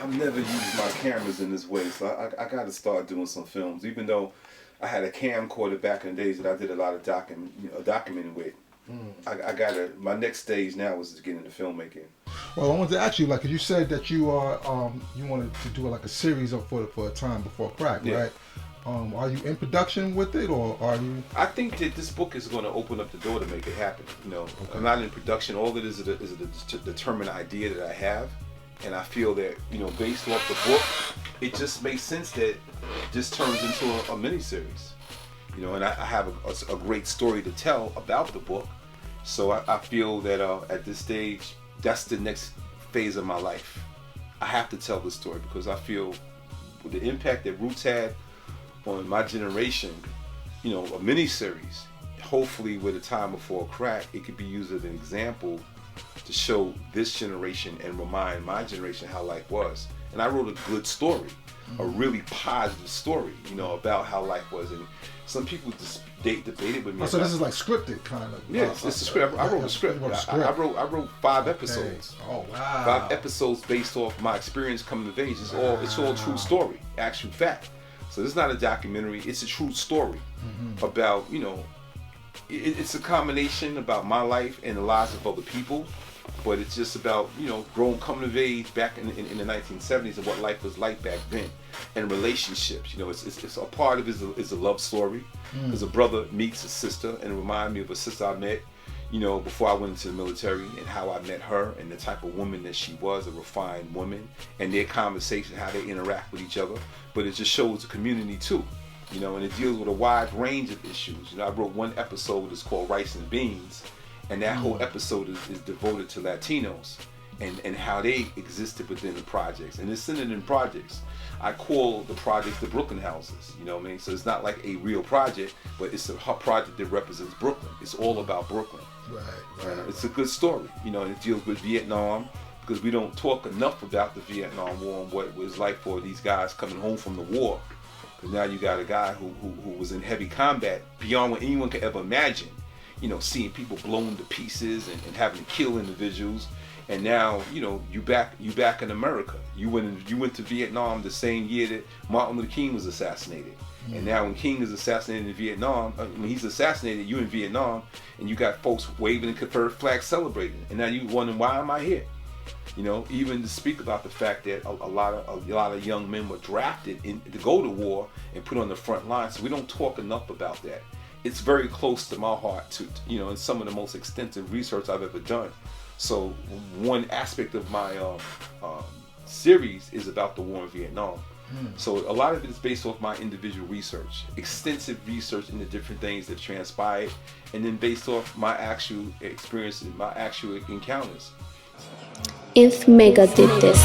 I've never used my cameras in this way, so I got to start doing some films. Even though I had a camcorder back in the days that I did a lot of documenting with. I got to. My next stage now is to get into filmmaking. Well, I wanted to ask you, like, 'cause you said that you are you wanted to do like a series of for a time before crack, Yeah. right? Are you in production with it, or are you? I think that this book is going to open up the door to make it happen. You know, Okay. I'm not in production. All it is a determined idea that I have, and I feel that, you know, based off the book, it just makes sense that this turns into a mini series. You know, and I have a great story to tell about the book, so I feel that at this stage, that's the next phase of my life. I have to tell this story because I feel with the impact that Roots had on my generation, you know, a mini-series, hopefully with a time before crack, it could be used as an example to show this generation and remind my generation how life was. And I wrote a good story, a really positive story, you know, about how life was. And some people debated with me. Oh, so this is like scripted, kind of. Yes, it's a script. I wrote a script. I wrote 5 episodes. Oh wow! 5 episodes based off my experience coming of age. It's all true story, actual fact. So this is not a documentary. It's a true story about, you know, it's a combination about my life and the lives of other people, but it's just about, you know, coming of age back in the 1970s and what life was like back then, and relationships. You know, it's a part of it is a love story, because a brother meets a sister, and it reminded me of a sister I met, you know, before I went into the military, and how I met her and the type of woman that she was, a refined woman, and their conversation, how they interact with each other. But it just shows the community too, you know, and it deals with a wide range of issues. You know, I wrote one episode that's called Rice and Beans, and that whole episode is devoted to Latinos and how they existed within the projects. And it's in projects. I call the projects the Brooklyn houses, you know what I mean? So it's not like a real project, but it's a project that represents Brooklyn. It's all about Brooklyn. Right. It's a good story, you know, and it deals with Vietnam, because we don't talk enough about the Vietnam War and what it was like for these guys coming home from the war. Because now you got a guy who was in heavy combat beyond what anyone could ever imagine. You know, seeing people blown to pieces and having to kill individuals. And now, you know, you back in America. You went to Vietnam the same year that Martin Luther King was assassinated. And now when King is assassinated in Vietnam, when he's assassinated, you in Vietnam, and you got folks waving the Confederate flag celebrating. And now you wondering, why am I here? You know, even to speak about the fact that a lot of young men were drafted to go to war and put on the front line. So we don't talk enough about that. It's very close to my heart, to, you know, it's some of the most extensive research I've ever done. So one aspect of my series is about the war in Vietnam. So a lot of it is based off my individual research, extensive research into different things that transpired, and then based off my actual experiences, my actual encounters. If Mecca did this.